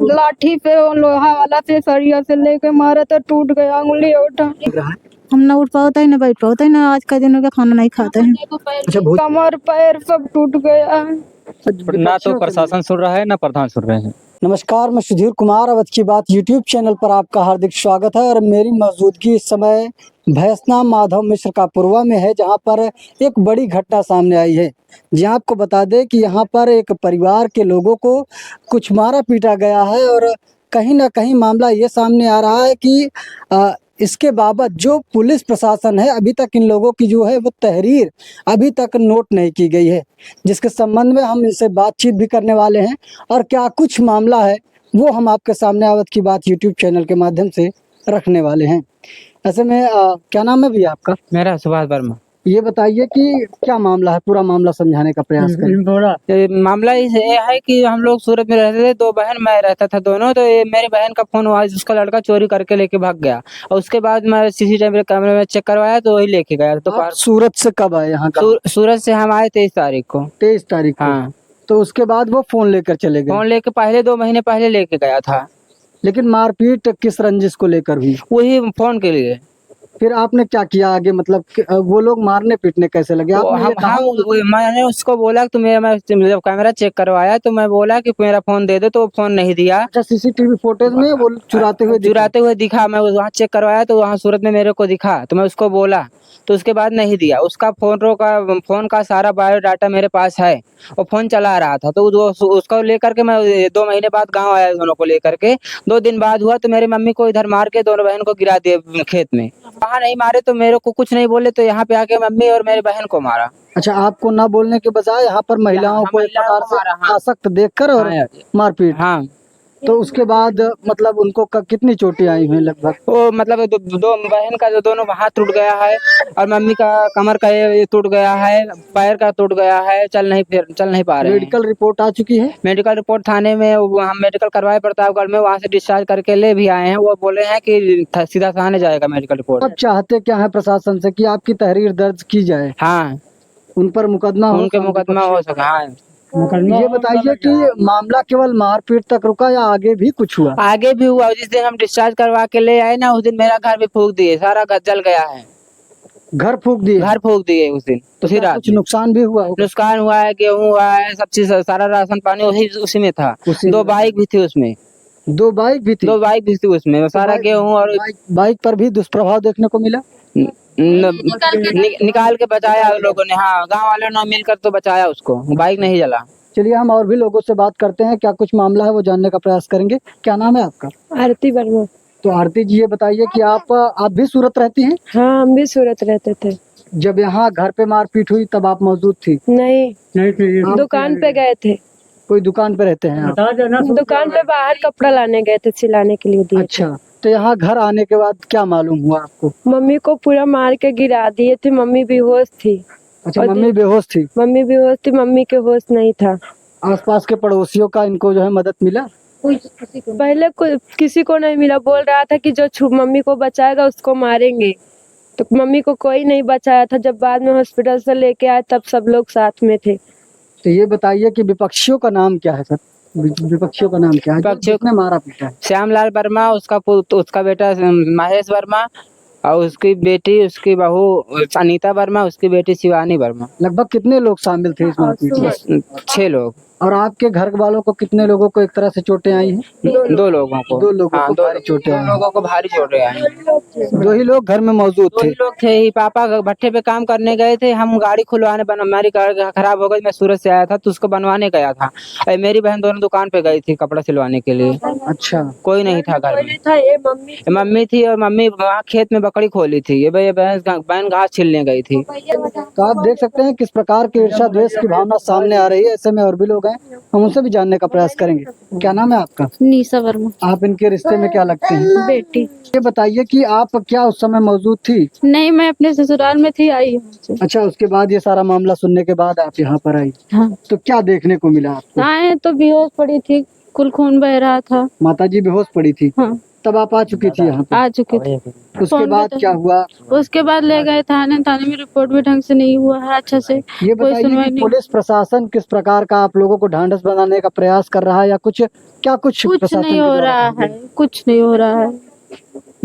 लाठी पे और लोहा वाला से सरिया से लेके मारा तो टूट गया उंगली उठा। हम ना उठ पाता है ना बैठ पाता है ना, आज का दिन हो गया खाना नहीं खाते हैं। अच्छा, कमर पैर सब टूट गया है। ना तो प्रशासन सुन रहा है ना प्रधान सुन रहे हैं। नमस्कार, मैं सुधीर कुमार अवध की बात यूट्यूब चैनल पर आपका हार्दिक स्वागत है। और मेरी मौजूदगी इस समय भैंसना माधव मिश्र का पुरवा में है, जहां पर एक बड़ी घटना सामने आई है। जी आपको बता दें कि यहां पर एक परिवार के लोगों को कुछ मारा पीटा गया है और कहीं ना कहीं मामला ये सामने आ रहा है कि इसके बाबत जो पुलिस प्रशासन है, अभी तक इन लोगों की जो है वो तहरीर अभी तक नोट नहीं की गई है, जिसके संबंध में हम इनसे बातचीत भी करने वाले हैं। और क्या कुछ मामला है वो हम आपके सामने अवध की बात यूट्यूब चैनल के माध्यम से रखने वाले हैं। ऐसे में क्या नाम है भैया आपका? मेरा सुभाष वर्मा। ये बताइए कि क्या मामला है, पूरा मामला समझाने का प्रयास करें। मामला ये है कि हम लोग सूरत में रहते थे, दो बहन मैं रहता था दोनों। तो ये मेरी बहन का फोन हुआ जिसका लड़का चोरी करके लेके भाग गया, और उसके बाद मैं सीसीटीवी कैमरे में चेक करवाया तो वही लेके गया। तो आप सूरत से कब आए यहाँ का? सूरत से हम आए 23 तारीख को। 23 तारीख को? हाँ। तो उसके बाद वो फोन लेकर चले गए? फोन लेके पहले 2 महीने पहले लेके गया था। लेकिन मारपीट किस रंजिश को लेकर हुई? वही फोन के लिए। फिर आपने क्या किया आगे, मतलब वो लोग मारने पीटने कैसे लगे? मैंने उसको बोला कि मैं जब कैमरा चेक करवाया तो मैं बोला कि मेरा फोन दे दो, तो वो फोन नहीं दिया। अच्छा, सीसीटीवी फुटेज में वो चुराते हुए दिखा। मैं वहाँ चेक करवाया तो वहाँ सूरत में मेरे को दिखा, तो मैं उसको बोला, तो उसके बाद नहीं दिया। उसका फोन का सारा बायोडाटा मेरे पास है, और फोन चला रहा था। तो उसको लेकर के मैं 2 महीने बाद गाँव आया, दोनों को लेकर के। 2 दिन बाद हुआ तो मेरी मम्मी को इधर मार के दोनों बहन को गिरा दिए खेत में। वहाँ नहीं मारे तो मेरे को कुछ नहीं बोले, तो यहाँ पे आके मम्मी और मेरी बहन को मारा। अच्छा, आपको ना बोलने के बजाय यहाँ पर महिलाओं को एक प्रकार से आसक्त देखकर और मारपीट। हाँ। तो उसके बाद मतलब उनको कितनी चोटें आई हुई लगभग? वो मतलब दो बहन का जो दोनों हाथ टूट गया है, और मम्मी का कमर का ये टूट गया है, पैर का टूट गया है, चल नहीं पा रहे हैं। मेडिकल रिपोर्ट आ चुकी है? मेडिकल रिपोर्ट थाने में हम मेडिकल करवाए प्रतापगढ़ में, वहाँ से डिस्चार्ज करके ले भी आए हैं। वो बोले हैं कि सीधा थाने जाएगा मेडिकल रिपोर्ट। अब चाहते क्या है प्रशासन से? कि आपकी तहरीर दर्ज की जाए? हाँ, उन पर मुकदमा हो सका। हाँ। ये बताइए कि मामला केवल मारपीट तक रुका या आगे भी कुछ हुआ? आगे भी हुआ। जिस दिन हम डिस्चार्ज करवा के ले आए ना, उस दिन मेरा घर भी फूंक दिए, सारा घर जल गया है। घर फूंक दिए उस दिन। उसी रात कुछ नुकसान भी हुआ? नुकसान हुआ है, गेहूँ हुआ है, सब चीज, सारा राशन पानी उसी में था। 2 बाइक भी थी उसमें। 2 बाइक भी थी उसमें, सारा गेहूँ। और बाइक पर भी दुष्प्रभाव देखने को मिला? निकाल के बचाया लोगों ने। हाँ, गांव वालों ने मिलकर तो बचाया उसको, बाइक नहीं जला। चलिए, हम और भी लोगों से बात करते हैं, क्या कुछ मामला है वो जानने का प्रयास करेंगे। क्या नाम है आपका? आरती वर्मा। तो आरती जी, ये बताइए कि आप भी सूरत रहती हैं? हाँ, हम भी सूरत रहते थे। जब यहाँ घर पे मारपीट हुई तब आप मौजूद थी? नहीं, दुकान पे गए थे। कोई दुकान पे रहते हैं आप? दुकान पे बाहर कपड़ा लाने गए थे, सिलाने के लिए दिए। अच्छा, तो यहाँ घर आने के बाद क्या मालूम हुआ आपको? मम्मी को पूरा मार के गिरा दिए थे, मम्मी बेहोश थी। अच्छा, मम्मी बेहोश थी? मम्मी के होश नहीं था। आसपास के पड़ोसियों का इनको जो है मदद मिला? पहले किसी को नहीं मिला। बोल रहा था कि जो मम्मी को बचाएगा उसको मारेंगे, तो मम्मी को कोई नहीं बचाया था। जब बाद में हॉस्पिटल से लेके आए तब सब लोग साथ में थे। तो ये बताइए कि विपक्षियों का नाम क्या है सर? विपक्षियों का नाम क्या है विपक्षियों ने मारा पीटा है? श्यामलाल वर्मा, उसका बेटा महेश वर्मा, और उसकी बेटी, उसकी बहू अनीता वर्मा, उसकी बेटी शिवानी वर्मा। लगभग कितने लोग शामिल थे इस मारपीट में? 6 लोग। और आपके घर वालों को कितने लोगों को एक तरह से चोटें आई हैं? 2 लोगों को। 2 लोगों को भारी चोटें आई। 2 लोगों को भारी चोटें आई। 2 ही लोग घर में मौजूद थे? 2 ही लोग थे ही। पापा भट्टे पे काम करने गए थे, हम गाड़ी खुलवाने, हमारी गाड़ी खराब हो गई, मैं सूरत से आया था तो उसको बनवाने गया था। मेरी बहन दोनों दुकान पे गई थी कपड़ा सिलवाने के लिए। अच्छा, कोई नहीं था घर में। मम्मी थी, और मम्मी वहाँ खेत में बकरी खोली थी। ये बहन घास छीलने गई थी। तो आप देख सकते हैं किस प्रकार की ईर्ष्या द्वेष की भावना सामने आ रही है। ऐसे में और भी लोग हैं, हम उनसे भी जानने का प्रयास करेंगे। क्या नाम है आपका? निशा वर्मा। आप इनके रिश्ते में क्या लगते हैं? बेटी। ये बताइए कि आप क्या उस समय मौजूद थी? नहीं, मैं अपने ससुराल में थी, आई हूँ। अच्छा, उसके बाद ये सारा मामला सुनने के बाद आप यहाँ पर आई? हाँ। तो क्या देखने को मिला आपको? आए तो बेहोश पड़ी थी, कुल खून बह रहा था। माताजी बेहोश पड़ी थी? हाँ। तब आप आ चुकी थी यहाँ पे? आ चुकी थी। उसके फोन बाद पे क्या हुआ? उसके बाद ले गए थाने, थाने में रिपोर्ट भी ढंग से नहीं हुआ है अच्छा से। ये कोई बताइए सुनवाई कि नहीं। पुलिस प्रशासन किस प्रकार का आप लोगों को ढांढस बनाने का प्रयास कर रहा है या कुछ कुछ प्रशासन नहीं के हो द्वारा रहा किया है, गया? कुछ नहीं हो रहा है।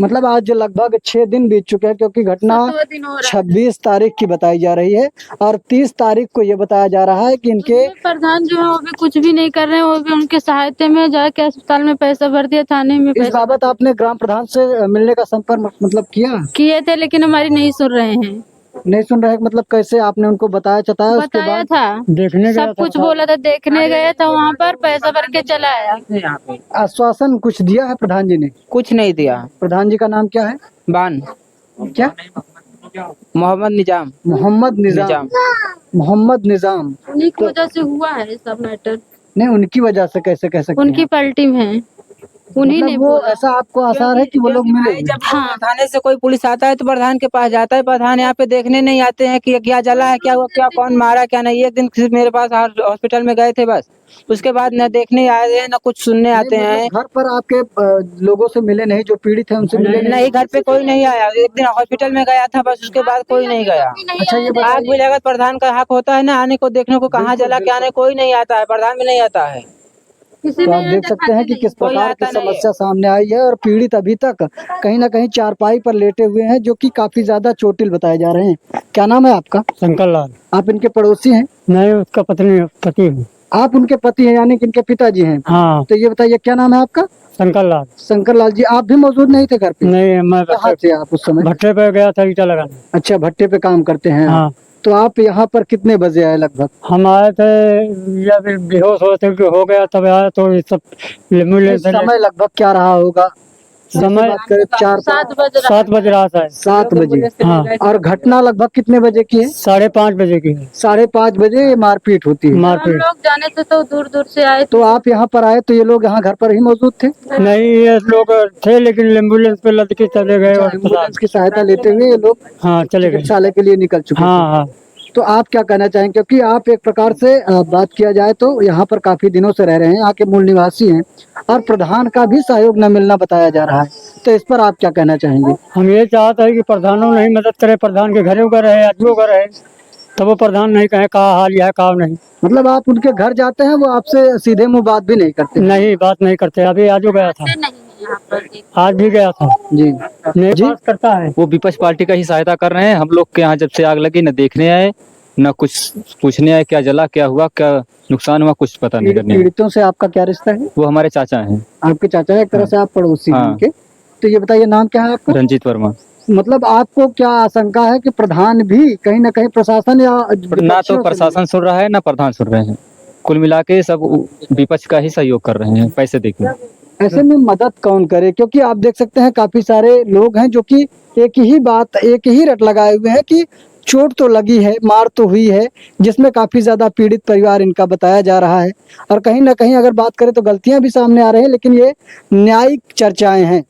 मतलब आज लगभग 6 दिन बीत चुके हैं, क्योंकि घटना 7वां दिन हो रहा है। 26 तारीख की बताई जा रही है और 30 तारीख को ये बताया जा रहा है कि इनके उसमें प्रधान जो है वो भी कुछ भी नहीं कर रहे हैं, वो भी उनके सहायता में जाके अस्पताल में पैसा भर दिया, थाने में इस पैसा बाबत आपने ग्राम प्रधान से मिलने का संपर्क मतलब किया? किए थे, लेकिन हमारी नहीं सुन रहे हैं। नहीं सुन रहे, मतलब कैसे आपने उनको बताया चताया? उसके बताया बाद था, देखने गया सब कुछ बोला था, देखने गए था, वहाँ पर पैसा भर के चला आया। यहाँ पे आश्वासन कुछ दिया है प्रधान जी ने? कुछ नहीं दिया। प्रधान जी का नाम क्या है? बान क्या? मोहम्मद निजाम। मोहम्मद निजाम। मोहम्मद निजाम। उन्हीं की वजह से हुआ है सब मैटर। नहीं, उनकी वजह से कैसे कह सकते उनकी हैं? पलटी में है, उन्हीं ने मतलब वो बोला। ऐसा आपको आसार है कि वो लोग मिले? जब थाने से कोई पुलिस आता है तो प्रधान के पास जाता है, प्रधान यहाँ पे देखने नहीं आते हैं कि क्या जला है, क्या हुआ, क्या कौन मारा, क्या नहीं। एक दिन सिर्फ मेरे पास हॉस्पिटल में गए थे बस, उसके बाद न देखने आए हैं न कुछ सुनने आते नहीं, हैं। मतलब घर पर आपके लोगों से मिले नहीं, जो पीड़ित है उनसे मिले नहीं? नहीं, घर पे कोई नहीं आया। एक दिन हॉस्पिटल में गया था बस, उसके बाद कोई नहीं गया। अच्छा, ये आग बताइए, भी लगा, प्रधान का हक होता है ना आने को, देखने को, कहाँ बिल्कुल, जला क्या बिल्कुल। नहीं, कोई नहीं आता है, प्रधान भी नहीं आता है। किसी तो ने आप देख सकते हैं कि किस कोई प्रकार की आता नहीं है। समस्या सामने आई है और पीड़ित अभी तक कहीं ना कहीं चारपाई पर लेटे हुए हैं, जो कि काफी ज्यादा चोटिल बताए जा रहे हैं। क्या नाम है आपका? शंकर लाल। आप इनके पड़ोसी हैं? नहीं, उसका पति हूँ। आप उनके पति हैं, यानी कि इनके पिताजी हैं? हाँ, तो ये बताइए, क्या नाम है आपका? शंकर लाल। शंकर लाल जी, आप भी मौजूद नहीं थे घर पे? नहीं, मैं कहाँ थे आप उस समय? भट्टे पे गया था ईटा लगाने। अच्छा, भट्टे पे काम करते हैं आप। हाँ, तो आप यहाँ पर कितने बजे आए लगभग? हम आए थे या फिर बेहोश होते कि हो गया तब आया, तो ये सब एम्बुलेंस से समय लगभग क्या रहा होगा? समय बात करें 7 बज 7 बज रहा था। 7 बजे। हाँ, और घटना लगभग कितने बजे की है? 5:30 बजे की है 5:30 बजे ये मारपीट होती है। हम मारपीट। लोग जाने थे तो दूर दूर से आए तो आप यहाँ पर आए तो ये लोग यहाँ घर पर ही मौजूद थे? नहीं, ये लोग थे लेकिन एम्बुलेंस पे लद के चले गए अस्पताल। एम्बुलेंस की सहायता लेते हुए ये लोग हाँ, चले गए। चिकित्सालय के लिए निकल चुके हाँ थे। हाँ। तो आप क्या कहना चाहेंगे, क्योंकि आप एक प्रकार से बात किया जाए तो यहाँ पर काफी दिनों से रह रहे हैं, यहाँ के मूल निवासी हैं और प्रधान का भी सहयोग न मिलना बताया जा रहा है, तो इस पर आप क्या कहना चाहेंगे? हम ये चाहते हैं कि प्रधानों नहीं मदद करे, प्रधान के घरों का रहे, आदमियों का रहे, तब वो प्रधान नहीं कहे कहा हाल यह है कहा नहीं। मतलब आप उनके घर जाते हैं, वो आपसे सीधे मुंह बात भी नहीं करते? नहीं, बात नहीं करते। अभी आज गया था, आज भी गया था। जी नहीं जी। पास करता है। वो विपक्ष पार्टी का ही सहायता कर रहे हैं। हम लोग के यहाँ जब से आग लगी न देखने आए न कुछ पूछने आए, क्या जला, क्या हुआ, क्या नुकसान हुआ, कुछ पता नहीं करने आए। पीड़ितों से आपका क्या रिश्ता है? वो हमारे चाचा हैं, आपके चाचा है, एक तरह से आप पड़ोसी हैं हाँ। उनके। तो ये बताइए, नाम क्या है आपका? रंजीत वर्मा। मतलब आपको क्या आशंका है कि प्रधान भी कहीं ना कहीं प्रशासन या ना विपक्षियों तो से प्रशासन सुन रहा है ना प्रधान सुन रहे हैं, कुल मिला के सब विपक्ष का ही सहयोग कर रहे हैं पैसे देके। ऐसे में मदद कौन करे? क्योंकि आप देख सकते हैं काफी सारे लोग हैं जो कि एक ही रट लगाए हुए हैं कि चोट तो लगी है, मार तो हुई है, जिसमें काफी ज्यादा पीड़ित परिवार इनका बताया जा रहा है। और कहीं ना कहीं अगर बात करें तो गलतियां भी सामने आ रही हैं, लेकिन ये न्यायिक चर्चाएं हैं।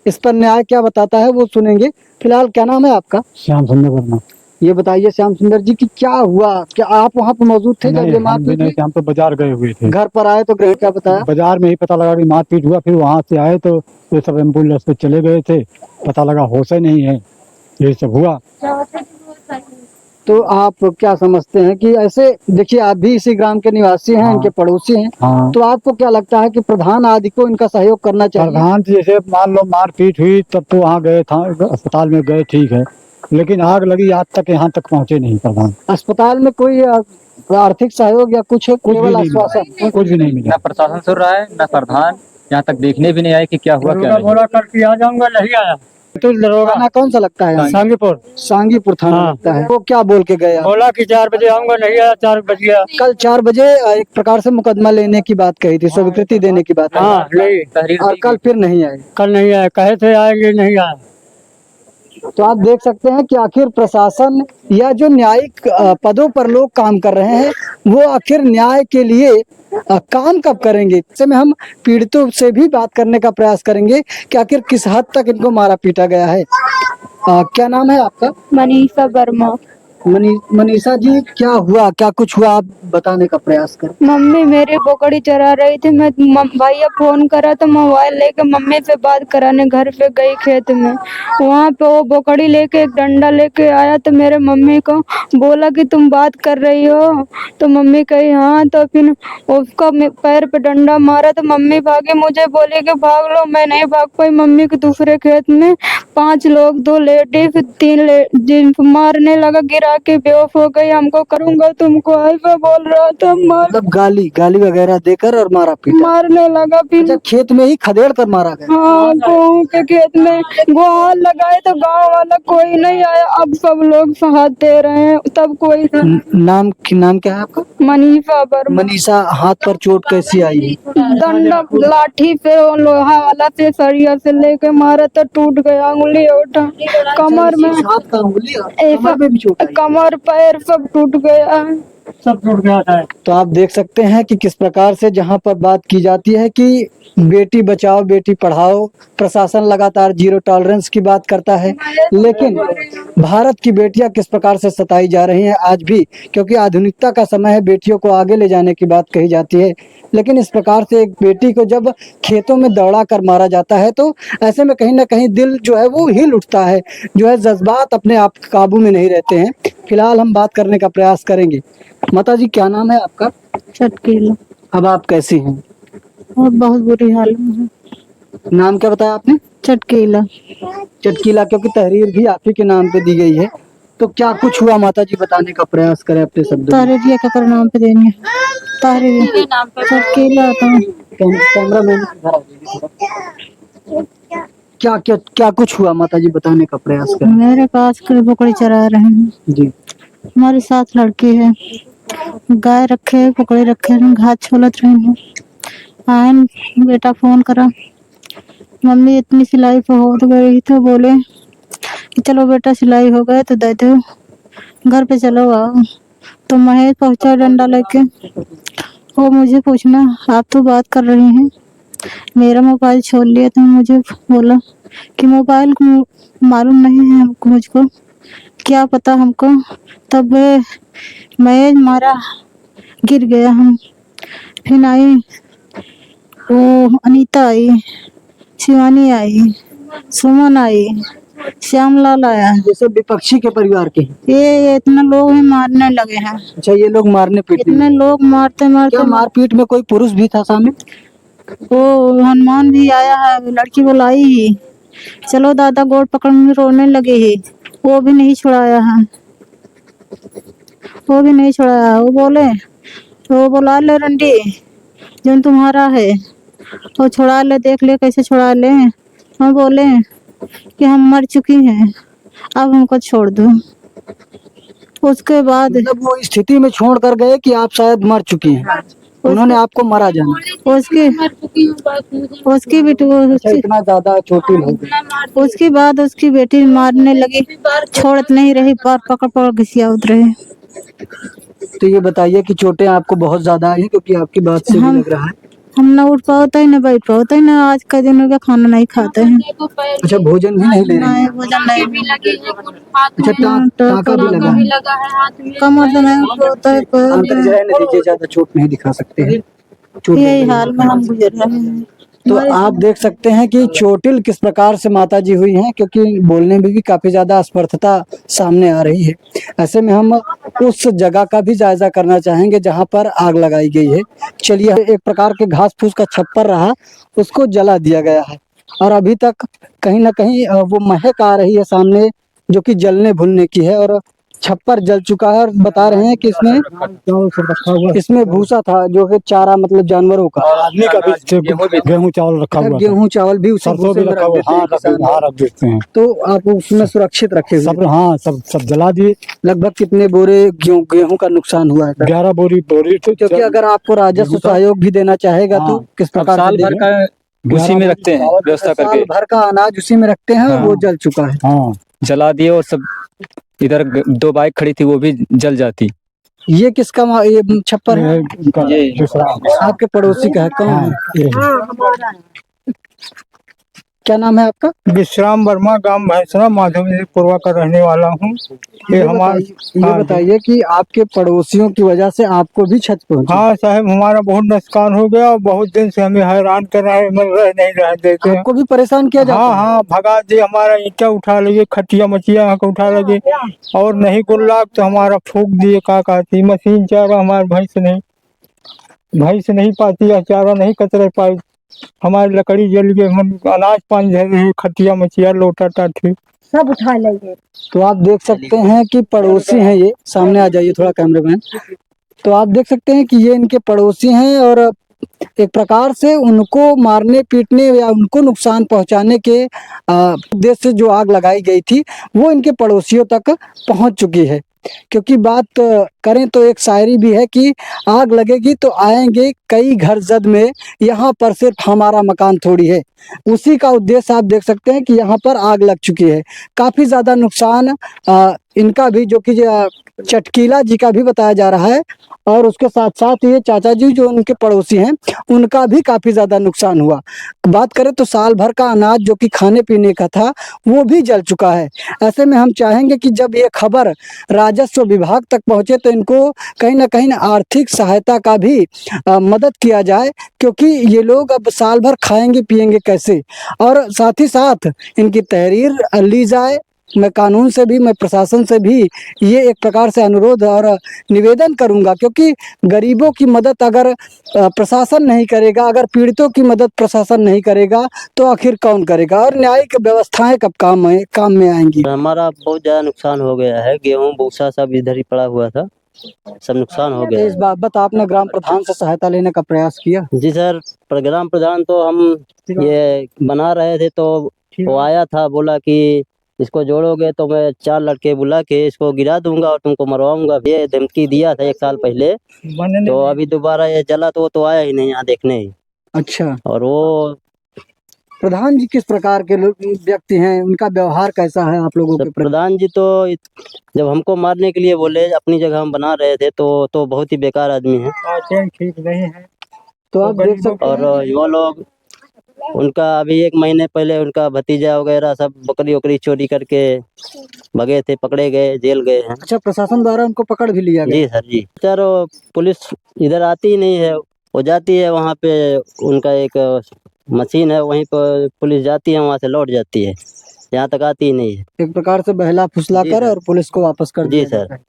इस पर न्याय क्या बताता है वो सुनेंगे। फिलहाल क्या नाम है आपका? श्याम सुंदर वर्मा। ये बताइए श्याम सुंदर जी की क्या हुआ, क्या आप वहाँ पर मौजूद थे जब ये मारपीट हुई? हम तो बाजार गए हुए थे। घर पर आए तो गृह क्या बताया? बाजार में ही पता लगा कि मारपीट हुआ, फिर वहाँ से आए तो ये सब एम्बुलेंस पे चले गए थे, पता लगा होश ही नहीं है, ये सब हुआ। तो आप क्या समझते हैं कि ऐसे, देखिए आप भी इसी ग्राम के निवासी हैं, हाँ। इनके पड़ोसी हैं, हाँ, तो आपको क्या लगता है कि प्रधान आदि को इनका सहयोग करना चाहिए? प्रधान जैसे मान लो मारपीट हुई तब तो वहाँ गए था, अस्पताल में गए, ठीक है, लेकिन आग लगी आज तक यहाँ तक पहुँचे नहीं प्रधान। अस्पताल में कोई आर्थिक सहयोग या कुछ कुछ भी केवल नहीं आश्वासन? मिला, कुछ भी नहीं मिला। न प्रशासन सुन रहा है न प्रधान यहाँ तक देखने भी नहीं आए कि क्या हुआ क्या नहीं। बोला करके आ जाऊंगा, नहीं आया। तो दरोगा थाना कौन सा लगता है? सांगीपुर सांगीपुर थाना हाँ। लगता है। वो क्या बोल के गए आप? बोला कि 4 बजे आऊंगा, नहीं आया, 4 बज गया। कल 4 बजे एक प्रकार से मुकदमा लेने की बात कही थी, स्वीकृति देने की बात कही। हाँ, नहीं, तहरीर और दी कल गई। फिर नहीं आए। कल नहीं आया, कहे थे आएंगे, नहीं आया। तो आप देख सकते हैं कि आखिर प्रशासन या जो न्यायिक पदों पर लोग काम कर रहे हैं, वो आखिर न्याय के लिए काम कब करेंगे? ऐसे में हम पीड़ितों से भी बात करने का प्रयास करेंगे कि आखिर किस हद तक इनको मारा पीटा गया है। क्या नाम है आपका? मनीषा वर्मा। मनीषा जी, क्या हुआ, क्या कुछ हुआ, आप बताने का प्रयास करें। मम्मी मेरी बोकड़ी चरा रही थी। मैं भैया फोन करा तो मोबाइल लेके मम्मी से बात कराने घर पे गई खेत में। वहाँ पे वो बोकड़ी लेके एक डंडा लेके आया तो मेरे मम्मी को बोला कि तुम बात कर रही हो। तो मम्मी कही हाँ। तो फिर उसका पैर पे डंडा मारा तो मम्मी भागी। मुझे बोली कि भाग लो, मैं नहीं भाग पाई। मम्मी के दूसरे खेत में 5 लोग, 2 लेडीज 3 जिनको मारने लगा, गिरा के बेहोश हो गई। हमको करूंगा तुमको ऐसा बोल रहा था। मतलब गाली वगैरह देकर और मारा पीटा। मारने लगा फिर। अच्छा, खेत में ही खदेड़ कर मारा गया। हाँ, गेहूं के खेत में गुहार लगाए तो गांव वाला कोई नहीं आया। अब सब लोग साथ दे रहे हैं, तब कोई नाम क्या है आपका? मनीषा वर्मा। मनीषा, हाथ पर चोट कैसी आई है? डंडा लाठी से और लोहा वाला से सरिया से लेके मारा तो टूट गया अंगुली उठा, कमर में, हाथ का उंगली और ऐसा कमर में भी चोट आई है। कमर पैर सब टूट गया। सब टूट गया था। तो आप देख सकते हैं कि किस प्रकार से जहां पर बात की जाती है कि बेटी बचाओ बेटी पढ़ाओ, प्रशासन लगातार जीरो टॉलरेंस की बात करता है, लेकिन भारत की बेटियां किस प्रकार से सताई जा रही हैं आज भी, क्योंकि आधुनिकता का समय है, बेटियों को आगे ले जाने की बात कही जाती है। लेकिन इस प्रकार से एक बेटी को जब खेतों में दौड़ा कर मारा जाता है तो ऐसे में कहीं ना कहीं दिल जो है वो हिल उठता है, जो है जज्बात अपने आप काबू में नहीं रहते हैं। फिलहाल हम बात करने का प्रयास करेंगे। माता जी, क्या नाम है आपका? चटकीला। अब आप कैसी हैं? और बहुत बुरी हालत में है। नाम क्या बताया आपने? चटकीला। चटकीला, क्योंकि तहरीर भी आप ही के नाम पे दी गई है। तो क्या कुछ हुआ माता जी, बताने का प्रयास करें अपने शब्दों में। तारे का नाम पे देंगे। तारे चटकीला था। कैमरा मैन इधर आ जाइए। क्या क्या क्या कुछ हुआ माता जी, बताने का प्रयास करें। मेरे पास कोई बकरी चरा रहे हैं जी। हमारे साथ लड़की है, गाय रखे बकरी रखे घास छोलत रहे हैं। आयन बेटा फोन करा, मम्मी इतनी सिलाई पे हो गई तो बोले कि चलो बेटा सिलाई हो गए तो दे दो, घर पे चलो आओ। तो महेश पहुंचा डंडा लेके। वो मुझे पूछना आप तो बात कर रही हैं, मेरा मोबाइल छोड़ लिया। तो मुझे बोला कि मोबाइल मालूम नहीं है हमको, मुझको क्या पता हमको। तब मैं मारा, गिर गया हम। फिर आई वो अनीता आई, शिवानी आई, सुमन आई, श्यामलाल आया। ये सब विपक्षी के परिवार के हैं। ये इतना लोग हैं मारने लगे हैं। अच्छा, ये लोग मारने पीटने। इतने लोग मारते मारते। क्या मारपीट में कोई पुरुष भी था सामने? वो हनुमान भी आया है, लड़की बुलाई ही, चलो दादा गोड़ पकड़ में रोने लगे ही, वो भी नहीं छुड़ाया है, वो भी नहीं छुड़ाया। वो बोले वो बुला ले रंडी जो तुम्हारा है, वो छुड़ा ले, देख ले कैसे छुड़ा ले। हम बोले कि हम मर चुकी हैं, अब हमको छोड़ दो। उसके बाद मतलब वो स्थिति में छोड़ कर गए कि आप शायद मर चुकी हैं, उन्होंने आपको मरा जाना। उसकी बेटी अच्छा, इतना ज्यादा चोटिल हो गई। उसके बाद उसकी बेटी मारने लगी, छोड़त नहीं रही, बार पकड़ पकड़ घिसिया उतरे। तो ये बताइए कि चोटें आपको बहुत ज्यादा आई हैं, क्योंकि आपकी बात से भी लग रहा है। हम ना उठ पाते हैं ना बैठ पाते हैं ना, आज का दिन हो गया खाना नहीं खाते हैं। अच्छा, भोजन भी नहीं ले रहे हैं? भोजन नहीं। अच्छा, टाँका भी लगा है? कमर से नहीं उठ पाता है। अंदर जो है नतीजे ज्यादा चोट नहीं दिखा सकते हैं। यही हाल में हम गुजर रहे हैं। तो आप देख सकते हैं कि चोटिल किस प्रकार से माता जी हुई हैं, क्योंकि बोलने में भी काफी ज्यादा असमर्थता सामने आ रही है। ऐसे में हम उस जगह का भी जायजा करना चाहेंगे जहां पर आग लगाई गई है। चलिए, एक प्रकार के घास फूस का छप्पर रहा, उसको जला दिया गया है और अभी तक कहीं ना कहीं वो महक आ रही है सामने, जो कि जलने भुनने की है, और छप्पर जल चुका है। और बता रहे हैं कि इसमें भूसा था, जो कि चारा मतलब जानवरों का, आदमी का भी गेहूं चावल रखा हुआ था। गेहूं चावल भी उसी सरसों भूसे भी में रखा हुआ। हाँ, रख देते हैं। तो आप उसमें सुरक्षित रखे हुए? सब, हाँ, सब जला दिए। लगभग कितने बोरे गेहूं का नुकसान हुआ है? 11 बोरी। क्योंकि अगर आपको राजस्व सहयोग भी देना चाहेगा तो किस प्रकार साल से भर का उसी में रखते हैं व्यवस्था करके। साल भर का अनाज उसी में रखते हैं और वो जल चुका है। हाँ, जला दिए। और सब इधर 2 बाइक खड़ी थी, वो भी जल जाती। ये किसका ये छप्पर है? दूसरा आपके पड़ोसी का है? कौन है? क्या नाम है आपका? विश्राम वर्मा, गांव भैंसना, माधोपुरवा का रहने वाला हूँ। ये हमारा ये बताइए कि आपके पड़ोसियों की वजह से आपको भी क्षति पहुंची। हाँ साहब, हमारा बहुत नुकसान हो गया और बहुत दिन से हमें हैरान कर रहे हैं, रह नहीं रह देते हैं। आपको भी परेशान किया जाता हाँ है? हाँ, भगा दे, हमारा ईंटा उठा लगे, खटिया मचिया यहाँ को उठा लगे, और नहीं कुल लाख तो हमारा फूक दिए। का कहती मशीन चारा हमारे भैंस नहीं पाती है, चारा नहीं कतरे पाई, हमारी लकड़ी जल गई, हम अनाज पानी धर रहे, खटिया मचिया लोटा टाठी सब उठा लेंगे। तो आप देख सकते हैं कि पड़ोसी हैं, ये सामने आ जाइए थोड़ा कैमरामैन। तो आप देख सकते हैं कि ये इनके पड़ोसी हैं और एक प्रकार से उनको मारने पीटने या उनको नुकसान पहुंचाने के उद्देश्य से जो आग लगाई गई थी वो इनके पड़ोसियों तक पहुंच चुकी है। क्योंकि बात करें तो एक शायरी भी है कि आग लगेगी तो आएंगे कई घर जद में, यहाँ पर सिर्फ हमारा मकान थोड़ी है। उसी का उद्देश्य आप देख सकते हैं कि यहाँ पर आग लग चुकी है। काफ़ी ज़्यादा नुकसान इनका भी, जो कि चटकीला जी का भी बताया जा रहा है, और उसके साथ साथ ये चाचा जी जो उनके पड़ोसी हैं उनका भी काफ़ी ज़्यादा नुकसान हुआ। बात करें तो साल भर का अनाज जो कि खाने पीने का था वो भी जल चुका है। ऐसे में हम चाहेंगे कि जब ये खबर राजस्व विभाग तक पहुँचे तो इनको कहीं ना आर्थिक सहायता का भी मदद किया जाए, क्योंकि ये लोग अब साल भर खाएंगे पिएंगे कैसे। और साथ ही साथ इनकी तहरीर ली जाए। मैं कानून से भी, मैं प्रशासन से भी ये एक प्रकार से अनुरोध और निवेदन करूंगा, क्योंकि गरीबों की मदद अगर प्रशासन नहीं करेगा, अगर पीड़ितों की मदद प्रशासन नहीं करेगा तो आखिर कौन करेगा, और न्यायिक व्यवस्थाएं कब काम में आएंगी। हमारा बहुत ज़्यादा नुकसान हो गया है, गेहूँ भूसा सब इधर ही पड़ा हुआ था, सब नुकसान हो गया। इस बाबत आपने ग्राम प्रधान से सहायता लेने का प्रयास किया? जी सर, पर ग्राम प्रधान तो हम ये बना रहे थे तो वो आया था, बोला कि इसको जोड़ोगे तो मैं 4 लड़के बुला के इसको गिरा दूंगा और तुमको मरवाऊंगा। ये धमकी दिया था 1 साल पहले, तो अभी दोबारा ये जला तो वो तो आया ही नहीं यहाँ देखने ही। अच्छा, और वो प्रधान जी किस प्रकार के व्यक्ति हैं, उनका व्यवहार कैसा है आप लोगों के प्रति? प्रधान जी तो जब हमको मारने के लिए बोले, अपनी जगह हम बना रहे थे, तो बहुत ही बेकार आदमी है, ठीक नहीं है। तो आप देख सकते हैं। और वो लोग, उनका अभी 1 महीने पहले उनका भतीजा वगैरह सब बकरी वकरी चोरी करके भगे थे, पकड़े गए, जेल गए हैं। अच्छा, प्रशासन द्वारा उनको पकड़ भी लिया गया? जी सर जी सर, पुलिस इधर आती ही नहीं है, वो जाती है वहाँ पे, उनका एक मशीन है वहीं पर पुलिस जाती है, वहाँ से लौट जाती है, यहाँ तक आती ही नहीं है। एक प्रकार से बहला फुसला जी कर सर। और पुलिस को वापस कर जी दिया सर। जाता है।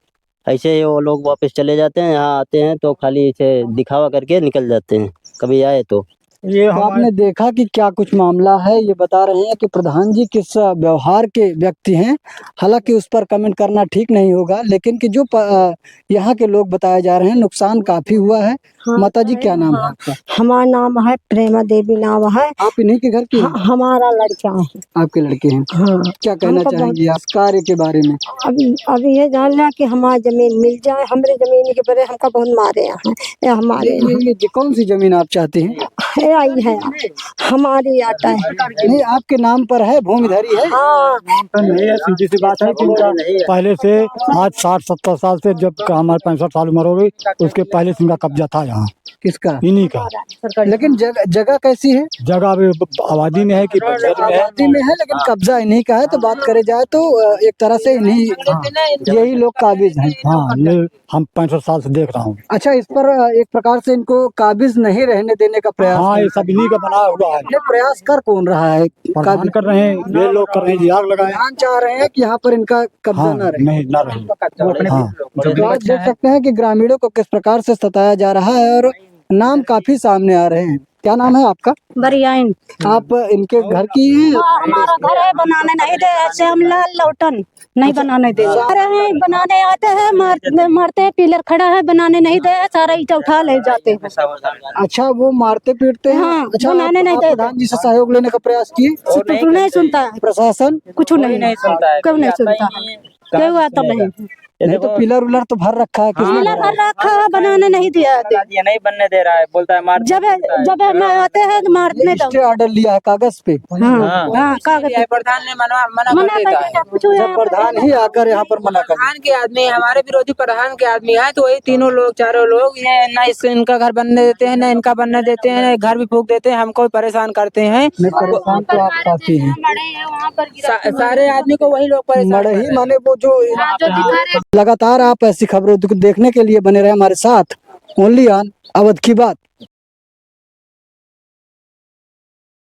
ऐसे ही वो लोग वापस चले जाते हैं, यहाँ आते हैं तो खाली इसे दिखावा करके निकल जाते हैं, कभी आए तो। ये तो आपने देखा कि क्या कुछ मामला है। ये बता रहे हैं कि प्रधान जी किस व्यवहार के व्यक्ति हैं। हालांकि उस पर कमेंट करना ठीक नहीं होगा, लेकिन कि जो यहाँ के लोग बताए जा रहे हैं नुकसान काफी हुआ है। हाँ, माता जी क्या नाम है आपका? हमारा नाम है प्रेमा देवी नाम है। आप इन्हीं के घर की हैं? हमारा लड़का है। आपके लड़के हैं? हाँ, क्या कहना हमको चाहेंगे आप इस कार्य के बारे में? अभी ये जान लिया कि हमारी जमीन मिल जाए, हमारे जमीन के बारे हमका बहुत मारे हैं। ये हमारे ये कौन सी जमीन आप चाहते हैं? है आई है, हमारी आता है। नहीं, आपके नाम पर है, भूमिधरी है? हाँ, नहीं है, सीधी सी बात है कि इनका पहले से आज 60-70 साल से, जब हमारे 65 साल उम्र हो गई, उसके पहले से इनका कब्जा था यहाँ, किसका? इन्हीं का। लेकिन जगह कैसी है? जगह अभी आबादी में है कि बंजर में है? आबादी में है, लेकिन कब्जा इन्हीं का है। तो बात करे जाए तो एक तरह से इन्हीं, यही लोग काबिज हैं। हाँ, ये हम 65 साल से देख रहा हूँ। अच्छा, इस पर एक प्रकार से इनको काबिज नहीं रहने देने का प्रयास हाँ, ये सब इन्हीं का बना हुआ है। ये प्रयास कर कौन रहा है? प्रधान कर रहे हैं, ये लोग कर रहे हैं जी, आग लगाए। प्रधान चाह रहे हैं कि यहाँ पर इनका कब्जा हाँ, न रहे। नहीं ना रहे। हाँ, तो आप देख सकते हैं कि ग्रामीणों को किस प्रकार से सताया जा रहा है, और नाम काफी सामने आ रहे हैं। क्या नाम है आपका? बरियाइन। आप इनके घर की हैं? हमारा घर है, बनाने नहीं दे, ऐसे हम लाल लौटन नहीं बनाने दे रहे हैं। बनाने आते हैं, मारते हैं, पिलर खड़ा है, बनाने नहीं दे, सारा ईटा उठा ले जाते हैं। अच्छा, वो मारते पीटते हैं? हाँ, अच्छा, बनाने नहीं आप देते। प्रधान जी से सहयोग लेने का प्रयास किए? नहीं सुनता है, प्रशासन कुछ नहीं सुनता है, क्यों नहीं सुनता, क्यों आता नहीं। नहीं तो पिलर उलर तो भर रखा है, किसने पिलर भरा है? भर रखा है, बनाने नहीं दिया है। ये नहीं बनने दे रहा है, बोलता है मार जब जब हम आते हैं तो मारने दो। स्टे ऑर्डर लिया है कागज पे। हाँ कागज प्रधान ने मना मना कर देता है। जब प्रधान ही आकर यहाँ पर मना कर प्रधान के आदमी, हमारे विरोधी प्रधान के आदमी है, तो वही तीनों लोग चारों लोग ये ना इनका घर बनने देते हैं, ना इनका बनने देते हैं, घर भी फूक देते हैं, हमको परेशान करते हैं। परेशान तो आप काफी हैं। सारे आदमी को वही लोग परेशान मड़ही माने वो जो लगातार आप ऐसी खबरों देखने के लिए बने रहे हमारे साथ। ओनली ऑन अवध की बात।